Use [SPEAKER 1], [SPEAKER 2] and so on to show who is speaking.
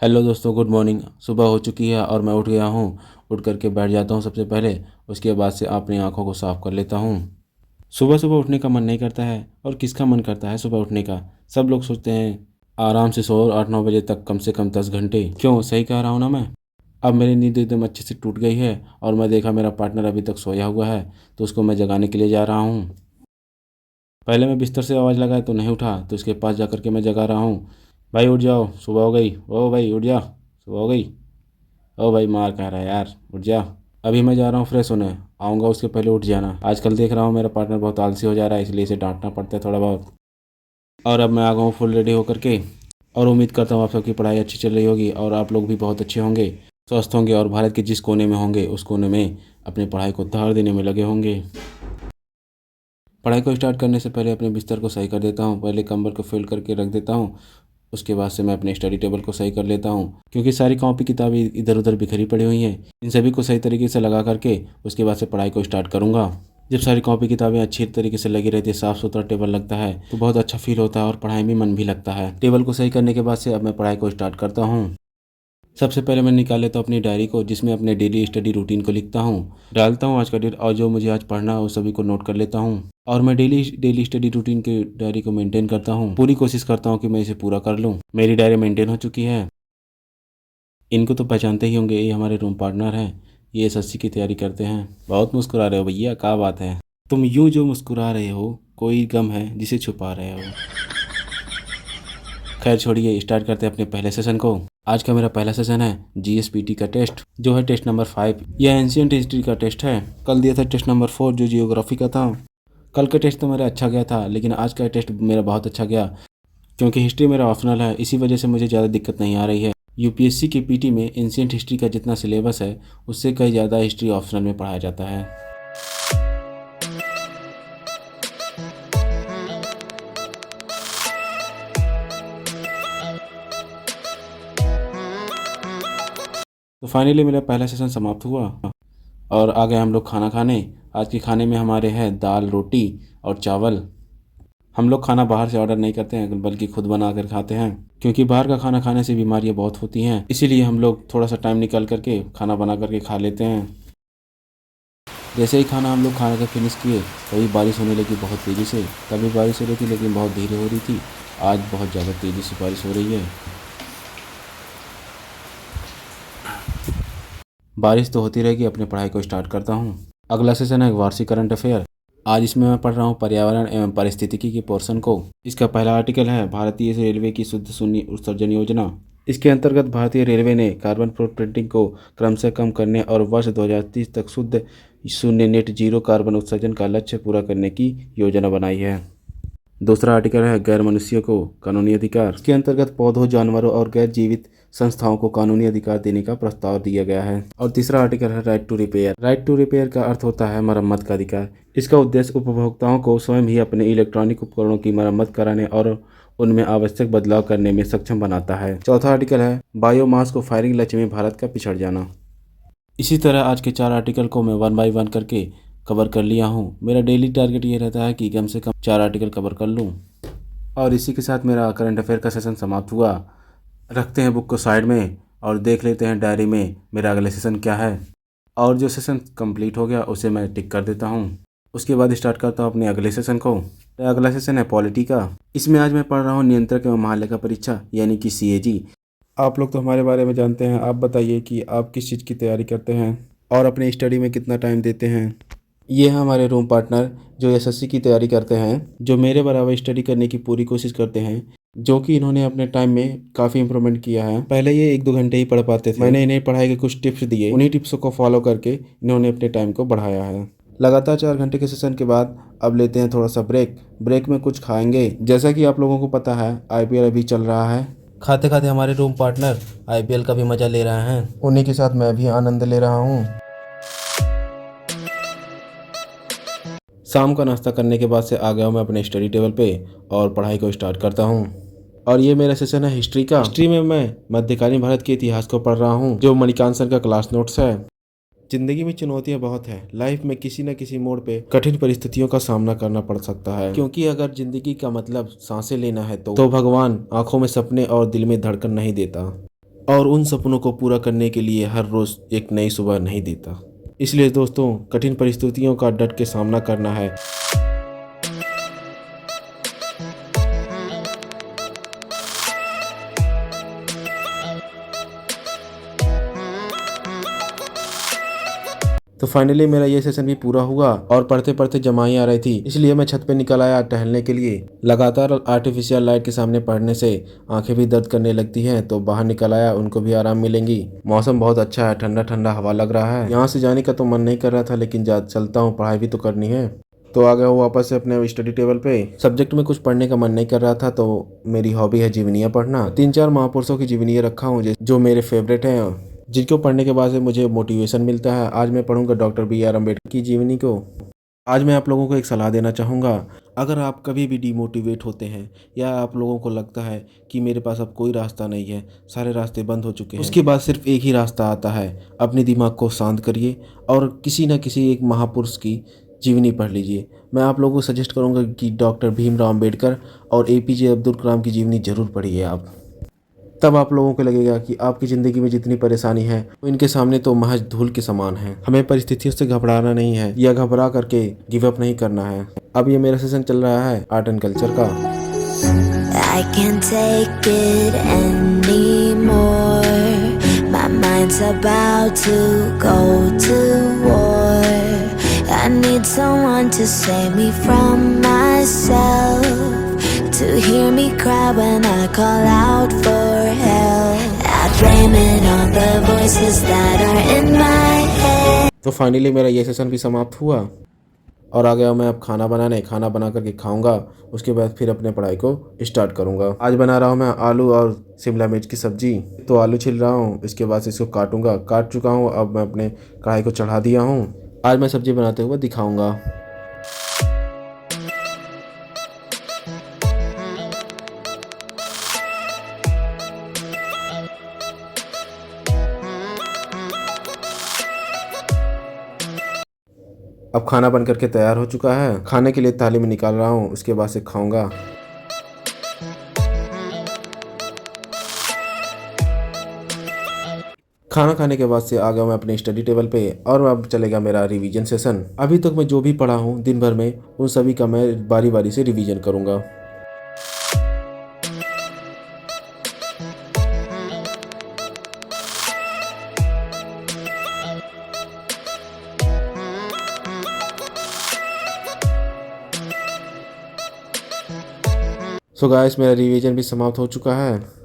[SPEAKER 1] Hello दोस्तों, good morning. सुबह हो चुकी है और मैं उठ गया हूँ। उठ करके बैठ जाता हूँ सबसे पहले। उसके बाद से अपनी आंखों को साफ कर लेता हूँ। सुबह सुबह उठने का मन नहीं करता है, और किसका मन करता है सुबह उठने का। सब लोग सोचते हैं आराम से सो 8-9 बजे तक, कम से कम 10 घंटे। क्यों, सही कह रहा हूँ ना मैं। अब मेरी नींद एकदम अच्छे से टूट गई है और मैं देखा मेरा पार्टनर अभी तक सोया हुआ है, तो उसको मैं जगाने के लिए जा रहा हूँ। पहले मैं बिस्तर से आवाज़ लगाया तो नहीं उठा, तो उसके पास जा कर के मैं जगा रहा हूँ। भाई उठ जाओ, सुबह हो गई। ओ भाई उठ जा, सुबह हो गई। ओ भाई मार कह रहा है यार, उठ जा। अभी मैं जा रहा हूँ फ्रेश होने, आऊँगा उसके पहले उठ जाना। आजकल देख रहा हूँ मेरा पार्टनर बहुत आलसी हो जा रहा है, इसलिए इसे डांटना पड़ता है थोड़ा बहुत। और अब मैं आ गया हूँ फुल रेडी होकर के। और उम्मीद करता हूँ आप सबकी पढ़ाई अच्छी चल रही होगी और आप लोग भी बहुत अच्छे होंगे, स्वस्थ होंगे, और भारत के जिस कोने में होंगे उस कोने में अपनी पढ़ाई को धार देने में लगे होंगे। पढ़ाई को स्टार्ट करने से पहले अपने बिस्तर को सही कर देता हूँ। पहले कंबल को फोल्ड करके रख देता हूँ। उसके बाद से मैं अपने स्टडी टेबल को सही कर लेता हूँ, क्योंकि सारी कॉपी किताबें इधर उधर बिखरी पड़ी हुई हैं। इन सभी को सही तरीके से लगा करके उसके बाद से पढ़ाई को स्टार्ट करूँगा। जब सारी कॉपी किताबें अच्छी तरीके से लगी रहती है, साफ़ सुथरा टेबल लगता है, तो बहुत अच्छा फील होता है और पढ़ाई में मन भी लगता है। टेबल को सही करने के बाद से अब मैं पढ़ाई को स्टार्ट करता हूँ। सबसे पहले मैं निकाल लेता हूँ अपनी डायरी को, जिसमें अपने डेली स्टडी रूटीन को लिखता हूँ, डालता हूँ आज का डेट, और जो मुझे आज पढ़ना है उस सभी को नोट कर लेता हूँ। और मैं डेली डेली स्टडी रूटीन की डायरी को मेंटेन करता हूँ। पूरी कोशिश करता हूँ कि मैं इसे पूरा कर लूँ। मेरी डायरी मेंटेन हो चुकी है। इनको तो पहचानते ही होंगे, ये हमारे रूम पार्टनर हैं। ये एसएससी की तैयारी करते हैं। बहुत मुस्कुरा रहे हो भैया, क्या बात है। तुम यूं जो मुस्कुरा रहे हो, कोई गम है जिसे छुपा रहे हो। खैर छोड़िए, स्टार्ट करते हैं अपने पहले सेशन को। आज का मेरा पहला सेशन है जीएसपीटी का टेस्ट, जो है टेस्ट नंबर 5। यह एंशियंट हिस्ट्री का टेस्ट है। कल दिया था टेस्ट नंबर 4, जो जियोग्राफी का था। कल का टेस्ट तो मेरा अच्छा गया था, लेकिन आज का टेस्ट मेरा बहुत अच्छा गया, क्योंकि हिस्ट्री मेरा ऑप्शनल है। इसी वजह से मुझे ज़्यादा दिक्कत नहीं आ रही है। यूपीएससी के पीटी में एंशियंट हिस्ट्री का जितना सिलेबस है, उससे कहीं ज़्यादा हिस्ट्री ऑप्शनल में पढ़ाया जाता है। तो फाइनली मेरा पहला सेशन समाप्त हुआ और आ गए हम लोग खाना खाने। आज के खाने में हमारे हैं दाल, रोटी और चावल। हम लोग खाना बाहर से ऑर्डर नहीं करते हैं, बल्कि खुद बना कर खाते हैं, क्योंकि बाहर का खाना खाने से बीमारियां बहुत होती हैं। इसीलिए हम लोग थोड़ा सा टाइम निकाल करके खाना बना करके खा लेते हैं। जैसे ही खाना हम लोग खा कर फिनिश किए, तभी बारिश होने लगी बहुत तेज़ी से। तभी बारिश हो रही थी, लेकिन बहुत धीरे हो रही थी। आज बहुत ज़्यादा तेज़ी से बारिश हो रही है। बारिश तो होती रहेगी, अपनी पढ़ाई को स्टार्ट करता हूँ। अगला सेशन है वार्षिक करंट अफेयर। आज इसमें मैं पढ़ रहा हूँ पर्यावरण एवं पारिस्थितिकी के पोर्शन को। इसका पहला आर्टिकल है भारतीय रेलवे की शुद्ध शून्य उत्सर्जन योजना। इसके अंतर्गत भारतीय रेलवे ने कार्बन फुटप्रिंटिंग को क्रमशः कम करने और वर्ष 2030 तक शुद्ध शून्य नेट जीरो कार्बन उत्सर्जन का लक्ष्य पूरा करने की योजना बनाई है। दूसरा आर्टिकल है गैर मनुष्यों को कानूनी अधिकार। इसके अंतर्गत पौधों, जानवरों और गैर जीवित संस्थाओं को कानूनी अधिकार देने का प्रस्ताव दिया गया है। और तीसरा आर्टिकल है right to repair. Right to repair का अर्थ होता है मरम्मत का अधिकार। इसका उद्देश्य उपभोक्ताओं को स्वयं ही अपने इलेक्ट्रॉनिक उपकरणों की मरम्मत कराने और उनमें आवश्यक बदलाव करने में सक्षम बनाता है। चौथा आर्टिकल है बायोमास को फायरिंग लक्ष्य में भारत का पिछड़ जाना। इसी तरह आज के 4 आर्टिकल को मैं 1 बाय 1 करके कवर कर लिया हूँ। मेरा डेली टारगेट ये रहता है कि कम से कम 4 आर्टिकल कवर कर लूँ। और इसी के साथ मेरा करंट अफेयर का सेशन समाप्त हुआ। रखते हैं बुक को साइड में और देख लेते हैं डायरी में मेरा अगला सेशन क्या है। और जो सेशन कंप्लीट हो गया उसे मैं टिक कर देता हूँ। उसके बाद स्टार्ट करता हूँ अपने अगले सेशन को। मेरा अगला सेशन है पॉलिटी का। इसमें आज मैं पढ़ रहा हूँ नियंत्रक एवं महालेखा परीक्षा, यानी कि सीएजी। आप लोग तो हमारे बारे में जानते हैं। आप बताइए कि आप किस चीज़ की तैयारी करते हैं और अपनी स्टडी में कितना टाइम देते हैं। ये हैं हमारे रूम पार्टनर, जो एसएससी की तैयारी करते हैं, जो मेरे बराबर स्टडी करने की पूरी कोशिश करते हैं, जो कि इन्होंने अपने टाइम में काफ़ी इंप्रूवमेंट किया है। पहले ये 1-2 घंटे ही पढ़ पाते थे। मैंने इन्हें पढ़ाई के कुछ टिप्स दिए, उन्हीं टिप्सों को फॉलो करके इन्होंने अपने टाइम को बढ़ाया है। लगातार 4 घंटे के सेशन के बाद अब लेते हैं थोड़ा सा ब्रेक। ब्रेक में कुछ खाएंगे। जैसा कि आप लोगों को पता है, आईपीएल अभी चल रहा है। खाते खाते हमारे रूम पार्टनर आईपीएल का भी मज़ा ले रहे हैं। उन्हीं के साथ मैं भी आनंद ले रहा हूँ। शाम का नाश्ता करने के बाद से आ गया हूँ मैं अपने स्टडी टेबल पे और पढ़ाई को स्टार्ट करता हूँ। और ये मेरा सेशन है हिस्ट्री का। हिस्ट्री में मैं मध्यकालीन भारत के इतिहास को पढ़ रहा हूँ, जो मणिकांत सर का क्लास नोट्स है। जिंदगी में चुनौतियां बहुत है। लाइफ में किसी न किसी मोड़ पे कठिन परिस्थितियों का सामना करना पड़ सकता है, क्योंकि अगर जिंदगी का मतलब सांसें लेना है तो भगवान आंखों में सपने और दिल में धड़कन नहीं देता। और उन सपनों को पूरा करने के लिए हर रोज़ एक नई सुबह नहीं देता। इसलिए दोस्तों, कठिन परिस्थितियों का डट के सामना करना है। तो फाइनली मेरा ये सेशन भी पूरा हुआ और पढ़ते पढ़ते जमाई आ रही थी, इसलिए मैं छत पे निकल आया टहलने के लिए। लगातार आर्टिफिशियल लाइट के सामने पढ़ने से आंखें भी दर्द करने लगती हैं, तो बाहर निकल आया, उनको भी आराम मिलेंगी। मौसम बहुत अच्छा है, ठंडा ठंडा हवा लग रहा है। यहाँ से जाने का तो मन नहीं कर रहा था, लेकिन चलता हूँ, पढ़ाई भी तो करनी है। तो आ गया हूँ वापस से अपने स्टडी टेबल पे। सब्जेक्ट में कुछ पढ़ने का मन नहीं कर रहा था, तो मेरी हॉबी है जीवनियाँ पढ़ना। 3-4 महापुरुषों की जीवनियाँ रखा हूँ जो मेरे फेवरेट हैं, जिनको पढ़ने के बाद से मुझे मोटिवेशन मिलता है। आज मैं पढ़ूंगा डॉक्टर B.R. अम्बेडकर की जीवनी को। आज मैं आप लोगों को एक सलाह देना चाहूँगा। अगर आप कभी भी डिमोटिवेट होते हैं या आप लोगों को लगता है कि मेरे पास अब कोई रास्ता नहीं है, सारे रास्ते बंद हो चुके हैं, उसके बाद सिर्फ एक ही रास्ता आता है। अपने दिमाग को शांत करिए और किसी न किसी एक महापुरुष की जीवनी पढ़ लीजिए। मैं आप लोगों को सजेस्ट करूँगा कि डॉक्टर भीमराव अम्बेडकर और APJ अब्दुल कलाम की जीवनी ज़रूर पढ़िए आप। तब आप लोगों को लगेगा कि आपकी ज़िंदगी में जितनी परेशानी है वो इनके सामने तो महज धूल के समान है। हमें परिस्थितियों से घबराना नहीं है या घबरा करके गिव अप नहीं करना है। अब ये मेरा सेशन चल रहा है आर्ट एंड कल्चर का।
[SPEAKER 2] I can't take it anymore. My mind's about to go to war. I need someone to save me from myself. To hear me cry when I call out for help. I blame it on the voices that are in my head.
[SPEAKER 1] तो finally मेरा ये session भी समाप्त हुआ और आ गया मैं अब खाना बनाने। खाना बना करके खाऊंगा, उसके बाद फिर अपने पढ़ाई को स्टार्ट करूंगा। आज बना रहा हूं मैं आलू और शिमला मिर्च की सब्जी। तो आलू छिल रहा हूं, इसके बाद इसको काटूंगा। काट चुका हूं, अब मैं अपने कढ़ाई को चढ़ा दिया हूं। आज मैं सब्जी बनाते हुए दिखाऊंगा। अब खाना बन करके तैयार हो चुका है। खाने के लिए थाली में निकाल रहा हूँ, उसके बाद से खाऊंगा। खाना खाने के बाद से आ गया मैं अपने स्टडी टेबल पे और अब चलेगा मेरा रिवीजन सेशन। अभी तक मैं जो भी पढ़ा हूँ दिन भर में, उन सभी का मैं बारी बारी से रिवीजन करूँगा। सो गाइस, मेरा रिवीजन भी समाप्त हो चुका है।